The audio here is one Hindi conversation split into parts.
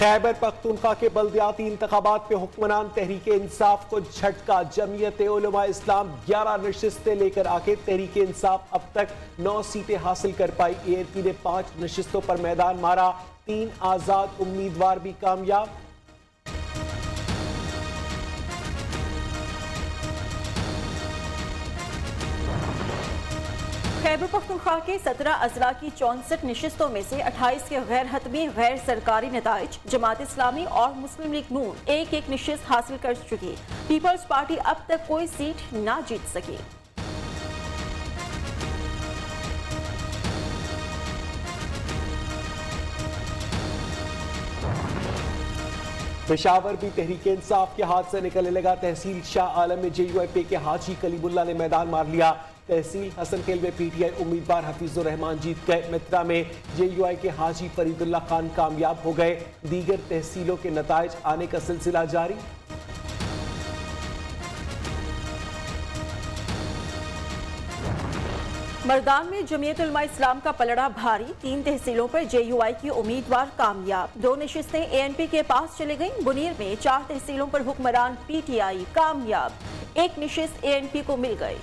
खैबर पख्तूनख्वा के बल्दियाती इंतखाबात पे हुक्मरान तहरीक इंसाफ को झटका। जमीयत उलमा इस्लाम 11 नशिस्तें लेकर आके तहरीक इंसाफ अब तक 9 सीटें हासिल कर पाई। ANP ने 5 नशिस्तों पर मैदान मारा, 3 आजाद उम्मीदवार भी कामयाब। खैबर पख्तूनख्वा के 17 अजला की 64 नशिस्तों में से 28 के गैर हतमी गैर सरकारी नताइज। जमात इस्लामी और मुस्लिम लीग नून एक एक नशिस्त हासिल कर चुकी। पीपल्स पार्टी अब तक कोई सीट ना जीत सकी। पेशावर भी तहरीक इंसाफ के हाथ से निकलने लगा। तहसील शाह आलम में JUIP के हाजी कलीमुल्लाह ने मैदान मार लिया। तहसील हसन खेल में PTI उम्मीदवार हफीजुर रहमान जीत गए। मित्रा में JUI के हाजी फरीदुल्ला खान कामयाब हो गए। दीगर तहसीलों के नताइज आने का सिलसिला जारी। मर्दान में जमीयत उलमा इस्लाम का पलड़ा भारी। 3 तहसीलों पर JUI की उम्मीदवार कामयाब। 2 नशिस्तें ANP के पास चले गईं। बुनीर में 4 तहसीलों पर हुक्मरान PTI कामयाब। 1 नशिस्त ANP को मिल गई।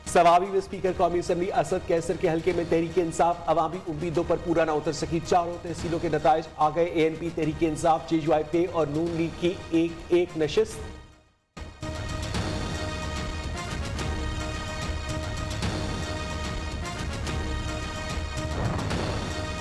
सवाबी में स्पीकर कौमी असम्बली असद कैसर के हल्के में तहरीक इंसाफ अवामी उम्मीदों पर पूरा न उतर सकी। 4 तहसीलों के नताइज आ गए। ANP, तहरीक इंसाफ, JUIP और नून लीग की एक नशिस्त।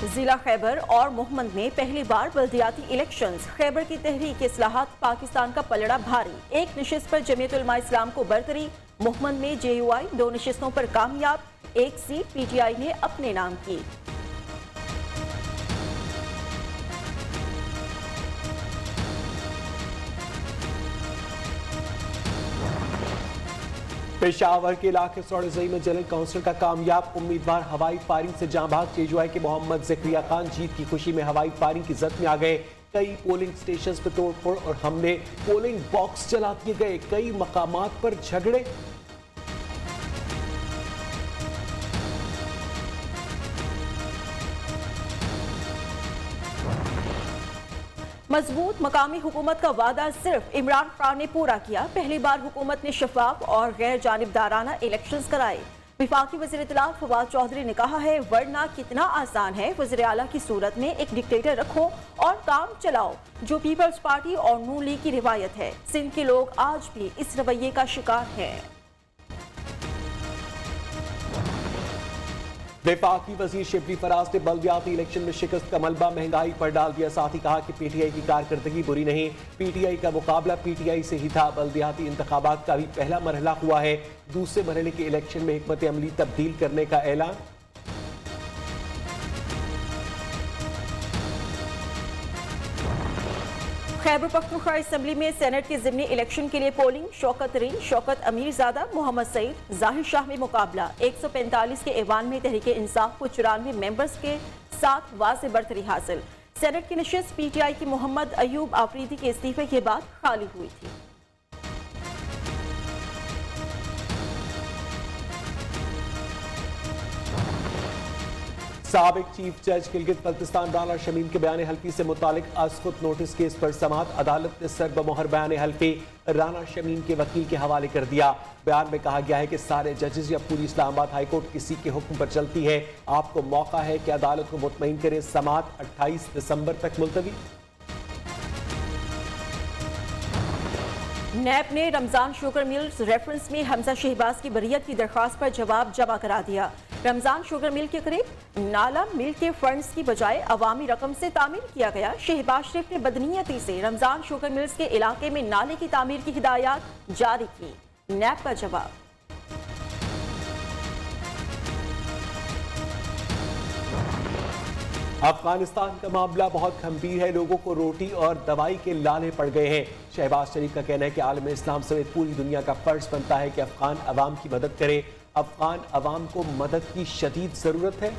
जिला खैबर और मोहम्मद में पहली बार बल्दियाती इलेक्शंस। खैबर की तहरीक इस्लाहात पाकिस्तान का पलड़ा भारी। 1 नशिस्त पर जमीयत उलमा इस्लाम को बरतरी। मोहम्मद में JUI 2 नशिस्तों पर कामयाब। 1 सीट PTI ने अपने नाम की। पेशावर के इलाके सौड़जई में जनरल काउंसिल का कामयाब उम्मीदवार हवाई फायरिंग से जाँ भाग। JUI के मोहम्मद ज़करिया खान जीत की खुशी में हवाई फायरिंग की जद में आ गए। कई पोलिंग स्टेशन पर तोड़फोड़ और हमले, पोलिंग बॉक्स जला दिए गए। कई मकामात पर झगड़े। मजबूत मकामी हुकूमत का वादा सिर्फ इमरान खान ने पूरा किया। पहली बार हुकूमत ने शफाफ और गैर जानिबदाराना इलेक्शंस कराए। विफाकी वज़ीर इत्तलात फवाद चौधरी ने कहा है, वरना कितना आसान है वज़ीर आला की सूरत में एक डिक्टेटर रखो और काम चलाओ, जो पीपल्स पार्टी और नून लीग की रिवायत है। सिंध के लोग आज भी इस रवैये का शिकार हैं। वफाकी वजीर शिबली फराज ने बल्दियाती इलेक्शन में शिकस्त का मलबा महंगाई पर डाल दिया। साथ ही कहा कि PTI की कारकर्दगी बुरी नहीं, PTI का मुकाबला PTI से ही था। बल्दियाती इंतखाबात का भी पहला मरहला हुआ है। दूसरे मरहले के इलेक्शन में हिकमत अमली तब्दील करने का ऐलान। खैबर पख्तूनख्वा असेंबली में सेनेट के ज़िमनी इलेक्शन के लिए पोलिंग। शौकत तरीन, शौकत अमीरजादा, मोहम्मद सईद, जाहिर शाह में मुकाबला। 145 के ऐवान में तहरीक इंसाफ को 94 मेंबर्स के साथ वाज़ेह बरतरी हासिल। सेनेट की नशिस्त PTI की मोहम्मद अयूब आफरीदी के इस्तीफे के बाद खाली हुई थी। साबिक चीफ जज गिलगित बल्तिस्तान राना शमीम के बयान हल्फी से मुतालिक अस्कुत नोटिस केस पर समाअत। अदालत ने सर बमोहर बयान हल्फी राना शमीम के वकील के हवाले कर दिया। बयान में कहा गया है कि सारे जजेस या पूरी इस्लामाबाद हाईकोर्ट किसी के हुक्म पर चलती है। आपको मौका है कि अदालत को मुतमईन करें। समाअत 28 दिसंबर तक मुलतवी। नैब ने रमजान शुगर मिल्स रेफरेंस में हमजा शहबाज की बरियत की दरख्वास्त पर जवाब जमा करा दिया। रमजान शुगर मिल के करीब नाला मिल के फंड्स की बजाय अवामी रकम से तामीर किया गया। शहबाज शरीफ ने बदनीयती से रमजान शुगर मिल्स के इलाके में नाले की तामीर की हिदायत जारी की। नैब का जवाब। अफगानिस्तान का मामला बहुत गंभीर है। लोगों को रोटी और दवाई के लाले पड़ गए हैं। शहबाज शरीफ का कहना है कि आलम इस्लाम समेत पूरी दुनिया का फर्ज बनता है कि अफगान अवाम की मदद करे। अफगान अवाम को मदद की शदीद जरूरत है।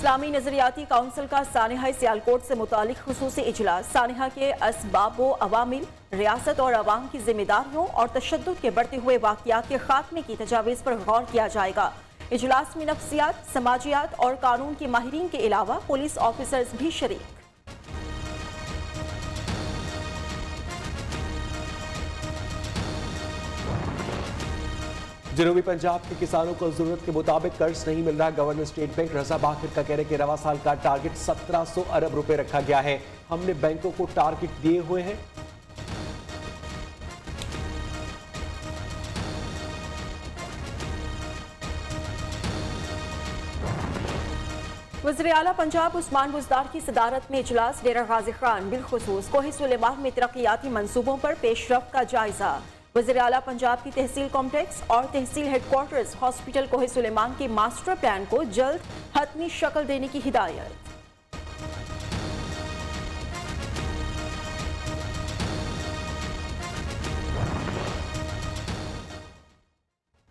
इस्लामी नजरियाती काउंसिल का सानिहा सियालकोट से मुतालिक खुसूसी इजलास। सानिहा के असबाब अवामिल, रियासत और अवाम की जिम्मेदारियों और तशद्दुद के बढ़ते हुए वाक़ियात के खात्मे की तजावीज़ पर गौर किया जाएगा। इजलास में नफ्सियात, समाजियात और कानून के माहिरीन के अलावा पुलिस ऑफिसर्स भी शरीक। जनूबी पंजाब के किसानों को जरूरत के मुताबिक कर्ज नहीं मिल रहा। गवर्नर स्टेट बैंक रजा बाखिर का कहना है कि रवा साल का टारगेट 1700 अरब रुपए रखा गया है। हमने बैंकों को टारगेट दिए हुए हैं। वज़ीर आला पंजाब उस्मान बुज़दार की सदारत में इजलास। डेरा गाजी खान बिलखुसूस कोहे सुलेमान में तरक्याती मंसूबों पर पेशरफ्त का जायजा। वज़ीर आला पंजाब की तहसील कॉम्प्लेक्स और तहसील हेडक्वार्टर्स हॉस्पिटल कोहे सुलेमान के मास्टर प्लान को जल्द हतमी शक्ल देने की हिदायत।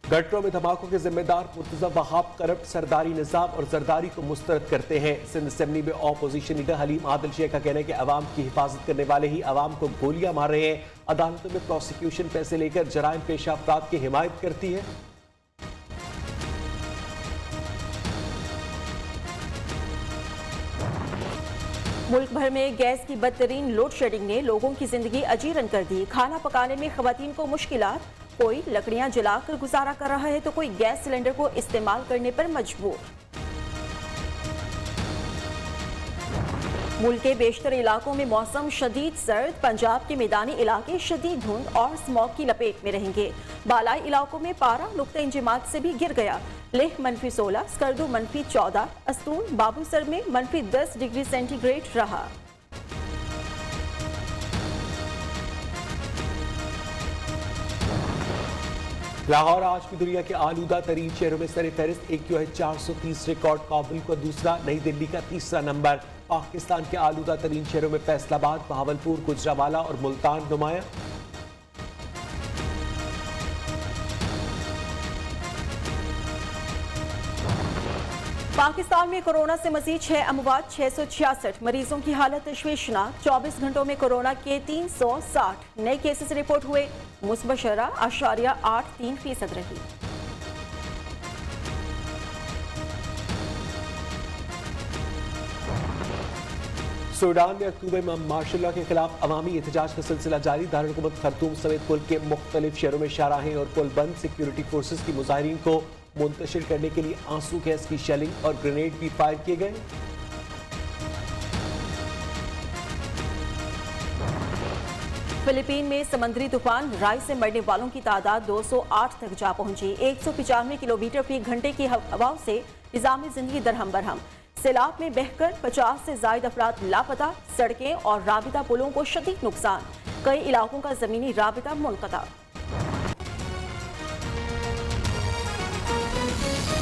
गटरों में धमाकों के जिम्मेदार मुर्तजा वहाब करप्ट सरदारी निजाम और जरदारी को मुस्तरद करते हैं। सिंध असेंबली में ऑपोजिशन लीडर हलीम आदिल शेख का कहना है कि अवाम की हिफाजत करने वाले ही अवाम को गोलियां मार रहे हैं। अदालतों में प्रोसिक्यूशन पैसे लेकर जराइम पेश अफराद की हिमायत करती है। मुल्क भर में गैस की बदतरीन लोड शेडिंग ने लोगों की जिंदगी अजीरन कर दी। खाना पकाने में खवातीन को मुश्किलात, कोई लकड़ियां जलाकर गुजारा कर रहा है तो कोई गैस सिलेंडर को इस्तेमाल करने पर मजबूर। मुल्क के बेशतर इलाकों में मौसम शदीद सर्द। पंजाब के मैदानी इलाके शदीद धुंध और स्मॉग की लपेट में रहेंगे। बालाई इलाकों में पारा नुक्ता इंजमात से भी गिर गया। लेह -16, स्कर्दू -14, अस्तून बाबूसर में -10 डिग्री सेंटीग्रेड रहा। लाहौर आज भी दुनिया के आलूदा तरीन शहरों में सर फहरिस्त। एक 430 रिकॉर्ड, काबुल को दूसरा, नई दिल्ली का तीसरा नंबर। पाकिस्तान के आलूदा तरीन शहरों में फैसलाबाद, बहावलपुर, गुजरावाला और मुल्तान नुमाया। पाकिस्तान में कोरोना से मजीद 6 अमवात, 666 मरीजों की हालत तशवीशनाक। 24 घंटों में कोरोना के 360 नए केसेस रिपोर्ट हुए। मुस्बत शरह 0.83% रही। सूडान में अक्टूबर में मार्शल लॉ के खिलाफ अवामी एहतजाज का सिलसिला जारी। दारुल हुकूमत खर्तूम समेत मुल्क के मुख्तलिफ शहरों में शाहराहें और पुल बंद। सिक्योरिटी फोर्सेज की मुजाहिरीन को मुंतशिर करने के लिए आंसू गैस की शेलिंग और ग्रेनेड भी फायर किए गए। फिलीपीन में समंदरी तूफान राई से मरने वालों की तादाद 208 तक जा पहुंची। 195 किलोमीटर फी घंटे की हवाओं से निजामी जिंदगी दरहम बरहम। सैलाब में बहकर 50 से ज्यादा अफराद लापता। सड़कें और राबिता पुलों को शदीद नुकसान। कई इलाकों का जमीनी राबिता मुनक़ता।